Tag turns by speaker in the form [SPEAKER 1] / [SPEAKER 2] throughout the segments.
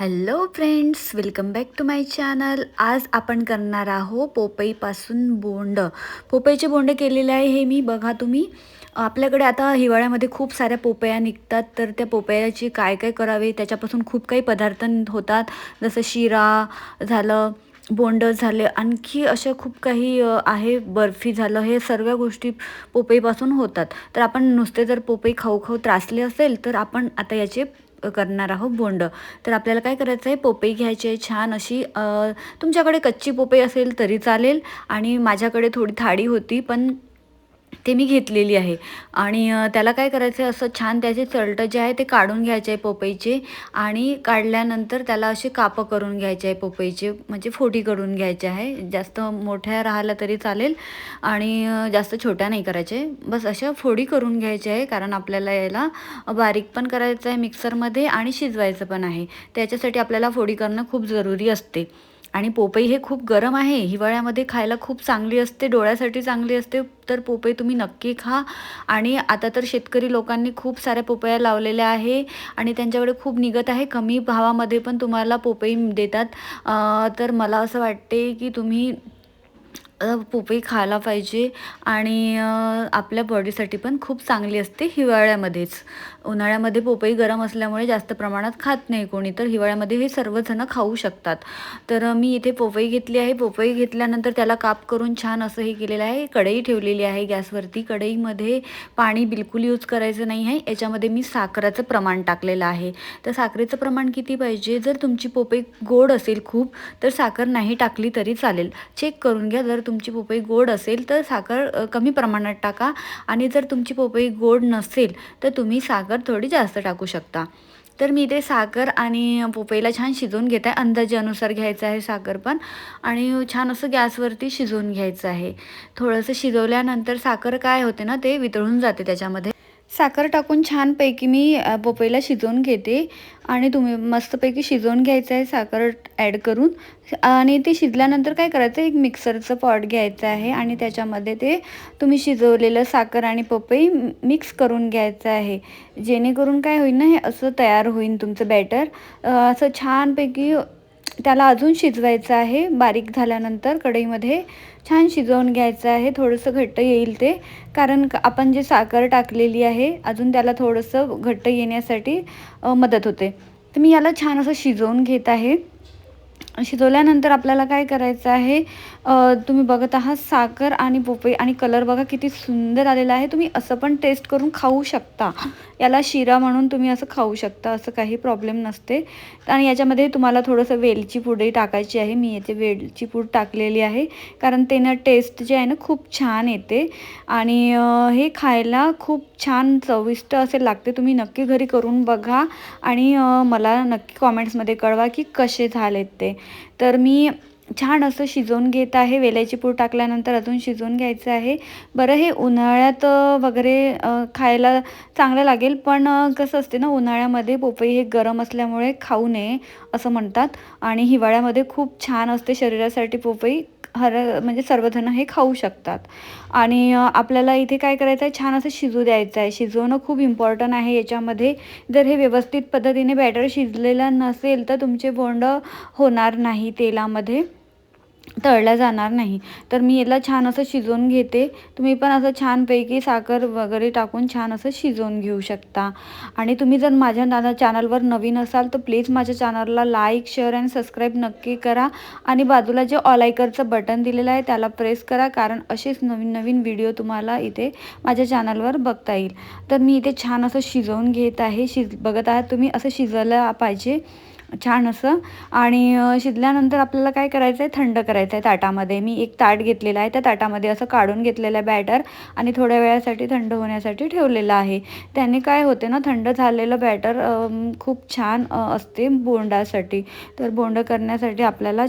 [SPEAKER 1] Hello friends, welcome back to my channel. आज आपण करणार आहोत पोपईपासून बोंड. पोपईचे बोंड केलेले आहे हे मी. बघा तुम्ही, आपल्याकडे आता हिवाळ्यामध्ये खूप साऱ्या पोपया निघतात, तर त्या पोपयाची काय काय करावे, त्याच्यापासून खूप काही पदार्थ होतात. जसं शिरा झालं, बोंड झाले, आणखी अशा खूप काही आहे, बर्फी झालं, हे सर्व गोष्टी पोपईपासून होतात. तर आपण नुसते जर पोपई खाऊ खाऊ त्रासले असेल तर आपण आता याचे करणार आहोत बोंड. तर आपल्याला काय करायचं आहे, पोपई घ्यायची आहे छान अशी. तुमच्याकडे कच्ची पोपई असेल तरी चालेल, आणि माझ्याकडे थोडी थाळी होती पण ते मी घेतलेली आहे. आणि त्याला काय करायचं आहे, असं छान त्याचे चलटं जे आहे ते काढून घ्यायचे आहे पोपईचे. आणि काढल्यानंतर त्याला असे कापं करून घ्यायचे आहे पोपईचे, म्हणजे फोडी करून घ्यायचे आहे. जास्त मोठ्या राहिल्या तरी चालेल आणि जास्त छोट्या नाही करायचे, बस अशा फोडी करून घ्यायच्या आहे. कारण आपल्याला याला बारीक पण करायचं आहे मिक्सरमध्ये आणि शिजवायचं पण आहे. त्याच्यासाठी आपल्याला फोडी करणं खूप जरुरी असते. आणि पोपई हे खूप गरम आहे, हिवाळ्यामध्ये खायला खूप चांगली असते, डोळ्यासाठी चांगली असते. तर पोपई तुम्ही नक्की खा. आणि आता तर शेतकरी लोकांनी खूप साऱ्या पोपया लावलेल्या आहे आणि त्यांच्याकडे खूप निघत आहे. कमी भावामध्ये पण तुम्हाला पोपई देतात. तर मला असं वाटते की तुम्ही पोपई खायला पाहिजे. आणि आपल्या बॉडीसाठी पण खूप चांगली असते हिवाळ्यामध्येच. उन्हाळ्यामध्ये पोपई गरम असल्यामुळे जास्त प्रमाणात खात नाही कोणी, तर हिवाळ्यामध्ये हे सर्वजण खाऊ शकतात. तर मी इथे पोपई घेतली आहे. पोपई घेतल्यानंतर त्याला काप करून छान असं हे केलेलं आहे. कढई ठेवलेली आहे गॅसवरती. कढईमध्ये पाणी बिलकुल यूज करायचं नाही आहे. याच्यामध्ये मी साखरेचं प्रमाण टाकलेलं आहे. तर साखरेचं प्रमाण किती पाहिजे, जर तुमची पोपई गोड असेल खूप तर साखर नाही टाकली तरी चालेल. चेक करून घ्या, जर तुमची पोपई गोड असेल तर साखर कमी प्रमाणात टाका, आणि जर तुमची पोपई गोड नसेल तर तुम्ही साखर थोडी जास्त टाकू शकता. तर मी इथे साखर आणि पोपईला छान शिजवून घेत आहे. अंदाजानुसार घ्यायचं आहे साखर पण. आणि छान असं गॅसवरती शिजवून घ्यायचं आहे. थोडंसं शिजवल्यानंतर साखर काय होते ना, ते वितळून जाते त्याच्यामध्ये. साखर टाकून छानपैकी मी पोपईला शिजवून घेते. आणि तुम्ही मस्तपैकी शिजवून घ्यायचं आहे साखर ॲड करून. आणि ते शिजल्यानंतर काय करायचं, एक मिक्सरचं पॉट घ्यायचं आहे आणि त्याच्यामध्ये ते तुम्ही शिजवलेलं साखर आणि पपई मिक्स करून घ्यायचं आहे. जेणेकरून काय होईल ना, हे असं तयार होईल तुमचं बॅटर. असं छानपैकी त्याला अजून शिजवायचं आहे. बारीक झाल्यानंतर कढईमध्ये छान शिजवून घ्यायचं आहे. थोडंसं घट्ट येईल ते, कारण आपण जे साखर टाकलेली आहे अजून त्याला थोडंसं घट्ट येण्यासाठी मदत होते. तर मी याला छान असं शिजवून घेत आहे. शिजवल्यानंतर आपल्याला काय करायचं आहे, तुम्ही बघत आहात साखर आणि पोपई आणि कलर बघा किती सुंदर आलेला आहे. तुम्ही असं पण टेस्ट करून खाऊ शकता. याला शिरा म्हणून तुम्ही असं खाऊ शकता, असं काही प्रॉब्लेम नसते. आणि याच्यामध्ये तुम्हाला थोडंसं वेलची पूडही टाकायची आहे. मी याची वेलची पूड टाकलेली आहे, कारण त्यानं टेस्ट जे आहे ना खूप छान येते. आणि हे खायला खूप छान चविष्ट असे लागते. तुम्ही नक्की घरी करून बघा आणि मला नक्की कॉमेंट्समध्ये कळवा की कसे झालेत ते. तर मी छान असं शिजवून घेत आहे. वेलायची पूड टाकल्यानंतर अजून शिजवून घ्यायचं आहे. बरं, हे उन्हाळ्यात वगैरे खायला चांगलं लागेल, पण कसं असते ना, उन्हाळ्यामध्ये पोपई हे गरम असल्यामुळे खाऊ नये असं म्हणतात. आणि हिवाळ्यामध्ये खूप छान असते शरीरासाठी पोपई. म्हणजे सर्वजण हे खाऊ शकतात. आणि आपल्याला इथे काय करायचं आहे, छान असं शिजू द्यायचं आहे. शिजवणं खूप इम्पॉर्टंट आहे याच्यामध्ये. जर हे व्यवस्थित पद्धतीने बॅटर शिजलेलं नसेल तर तुमचे बोंड होणार नाही, तेलामध्ये तळल्या जाणार नाही. तर मी याला छान असं शिजवून घेते. तुम्ही पण असं छानपैकी साखर वगैरे टाकून छान असं शिजवून घेऊ शकता. आणि तुम्ही जर माझ्या चॅनलवर नवीन असाल तर प्लीज माझ्या चॅनलला लाईक, शेअर आणि सबस्क्राईब नक्की करा. आणि बाजूला जे ऑल आयकॉनचं बटन दिलेलं आहे त्याला प्रेस करा, कारण असेच नवीन नवीन व्हिडिओ तुम्हाला इथे माझ्या चॅनलवर बघता येईल. तर मी इथे छान असं शिजवून घेत आहे. बघत आहात तुम्ही, असं शिजलं पाहिजे छान असं. आणि शिजल्यानंतर आपल्याला काय करायचं आहे, थंड करायचं आहे ताटामध्ये. मी एक ताट घेतलेलं आहे, त्या ताटामध्ये असं काढून घेतलेलं आहे बॅटर आणि थोड्या वेळासाठी थंड होण्यासाठी ठेवलेलं आहे. त्याने काय होते ना, थंड झालेलं बॅटर खूप छान असते बोंडासाठी. तर बोंड करण्यासाठी आपल्याला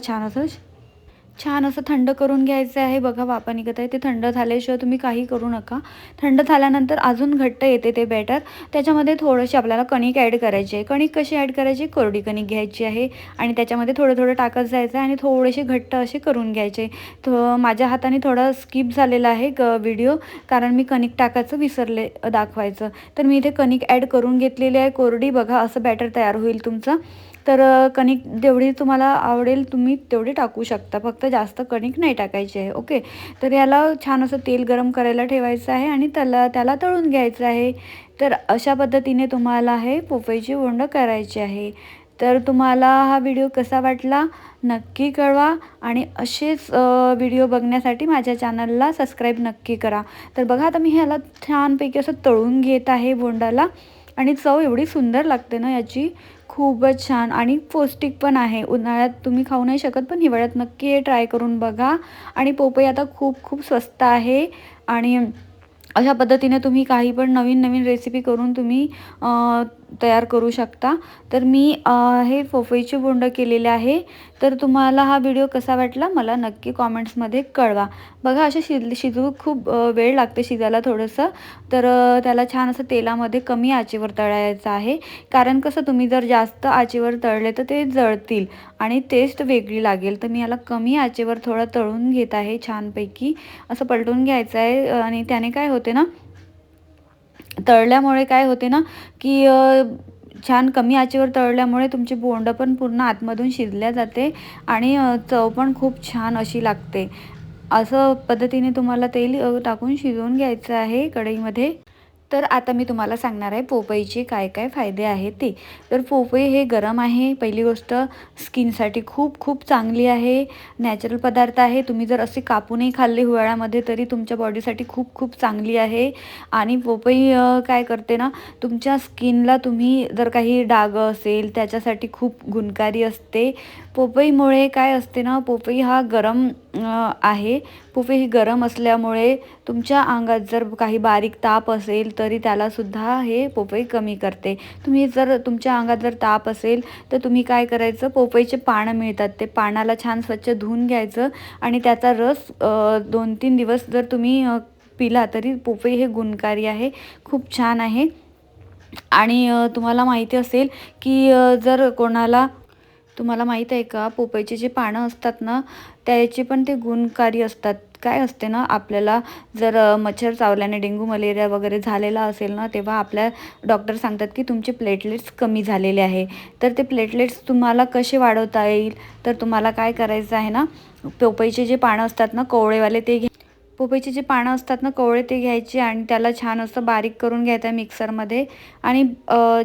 [SPEAKER 1] छान असं थंड करून घ्यायचं आहे. बघा वाफा निघत आहे, ते थंड झाल्याशिवाय तुम्ही काही करू नका. थंड झाल्यानंतर अजून घट्ट येते ते बॅटर. त्याच्यामध्ये थोडीशी आपल्याला कणिक ॲड करायची आहे. कणिक कशी ॲड करायची, कोरडी कणिक घ्यायची आहे आणि त्याच्यामध्ये थोडं थोडं टाकत जायचं आहे आणि थोडेसे घट्ट असे करून घ्यायचे. माझ्या हाताने थोडं स्किप झालेला आहे व्हिडिओ, कारण मी कणिक टाकायचं विसरले दाखवायचं. तर मी इथे कणिक ॲड करून घेतलेली आहे कोरडी. बघा असं बॅटर तयार होईल तुमचं. तर कणिक जेवढी तुम्हाला आवडेल तुम्ही तेवढी टाकू शकता, फक्त जास्त कणिक नाही टाकायची आहे. ओके. तर याला छान असं तेल गरम करायला ठेवायचं आहे आणि त्याला तळून घ्यायचं आहे. तर अशा पद्धतीने तुम्हाला हे पोपईची बोंडं करायची आहे. तर तुम्हाला हा व्हिडिओ कसा वाटला नक्की कळवा आणि असेच व्हिडिओ बघण्यासाठी माझ्या चॅनलला सबस्क्राईब नक्की करा. तर बघा आता मी ह्याला छानपैकी असं तळून घेत आहे बोंडाला आणि चव एवढी सुंदर लागते ना याची, खूपच छान आणि पौष्टिक पण आहे. उन्हाळ्यात तुम्ही खाऊ नाही शकत, पण हिवाळ्यात नक्की हे ट्राय करून बघा. आणि पोपई आता खूप खूप स्वस्त आहे आणि अशा पद्धतीने तुम्ही काही पण नवीन नवीन रेसिपी करून तुम्ही तयार करू शकता. तर मी हे पोपईचे बोंडं केलेले आहे. तर तुम्हाला हा व्हिडिओ कसा वाटला मला नक्की कॉमेंट्समध्ये कळवा. बघा असे शिजवू खूप वेळ लागते शिजायला थोडंसं. तर त्याला छान असं तेलामध्ये कमी आचेवर तळायचं आहे. कारण कसं तुम्ही जर जास्त आचेवर तळले तर ते जळतील आणि टेस्ट वेगळी लागेल. तर मी याला कमी आचेवर थोडं तळून घेत आहे छानपैकी. असं पलटून घ्यायचं आहे आणि त्याने काय होते ना, तळल्यामुळे काय होते ना की छान कमी आचेवर तळल्यामुळे तुमची बोंडं पण पूर्ण आतमधून शिजल्या जाते आणि चव पण खूप छान अशी लागते. असं पद्धतीने तुम्हाला तेल टाकून शिजवून घ्यायचं आहे कढईमध्ये. तर आता मी तुम्हाला सांगणार आहे पोपईचे काय काय फायदे आहेत ते. तर पोपई हे गरम आहे, पहिली गोष्ट स्किनसाठी खूप खूप चांगली आहे, नॅचरल पदार्थ आहे. तुम्ही जर असे कापूनही खाल्ले हिवाळ्यामध्ये तरी तुमच्या बॉडीसाठी खूप खूप चांगली आहे. आणि पोपई काय करते ना, तुमच्या स्किनला तुम्ही जर काही डाग असेल त्याच्यासाठी खूप गुणकारी असते. पोपईमुळे काय असते ना, पोपई हा गरम आहे. पोपई ही गरम असल्यामुळे तुमच्या अंगात जर काही बारीक ताप असेल तरी त्यालासुद्धा हे पोपई कमी करते. तुम्ही जर तुमच्या अंगात जर ताप असेल तर तुम्ही काय करायचं, पोपईचे पानं मिळतात, ते पानाला छान स्वच्छ धुवून घ्यायचं आणि त्याचा रस 2-3 दिवस जर तुम्ही पिला तरी पोपई हे गुणकारी आहे, खूप छान आहे. आणि तुम्हाला माहिती असेल की जर कोणाला तुम्हाला माहीत आहे का, पोपईचे जे पानं असतात ना, त्याचे पण ते गुणकारी असतात. काय असते ना, आपल्याला जर मच्छर चावल्याने डेंग्यू, मलेरिया वगैरे झालेला असेल ना, तेव्हा आपल्या डॉक्टर सांगतात की तुमचे प्लेटलेट्स कमी झालेले आहे. तर ते प्लेटलेट्स तुम्हाला कसे वाढवता येईल, तर तुम्हाला काय करायचं आहे ना, पोपईचे जे पानं असतात ना, कोवळेवाले ते पोपईचे जे पानं असतात ना कोवळे ते घ्यायचे आणि त्याला छान असं बारीक करून घ्यायचं आहे मिक्सरमध्ये. आणि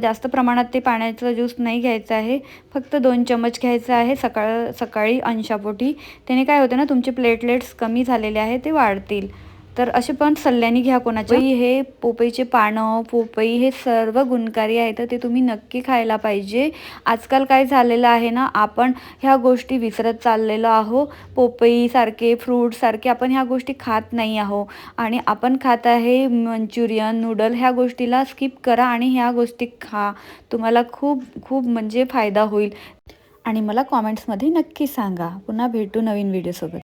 [SPEAKER 1] जास्त प्रमाणात ते पाण्याचा ज्यूस नाही घ्यायचा आहे, फक्त 2 चमच घ्यायचं आहे सकाळी अंशापोटी. त्याने काय होतं ना, तुमचे प्लेटलेट्स कमी झालेले आहे ते वाढतील. तर असे पण सल्ल्याने घ्या कोणाच्या. हे पोपईचे पानं, पोपई हे सर्व गुणकारी आहेत, तर ते तुम्ही नक्की खायला पाहिजे. आजकाल काय झालेलं आहे ना, आपण ह्या गोष्टी विसरत चाललेलो आहो. पोपईसारखे फ्रूटसारखे आपण ह्या गोष्टी खात नाही आहो आणि आपण खात आहे मंचुरियन, नूडल. ह्या गोष्टीला स्किप करा आणि ह्या गोष्टी खा. तुम्हाला खूप खूप म्हणजे फायदा होईल. आणि मला कॉमेंट्समध्ये नक्की सांगा. पुन्हा भेटू नवीन व्हिडिओसोबत.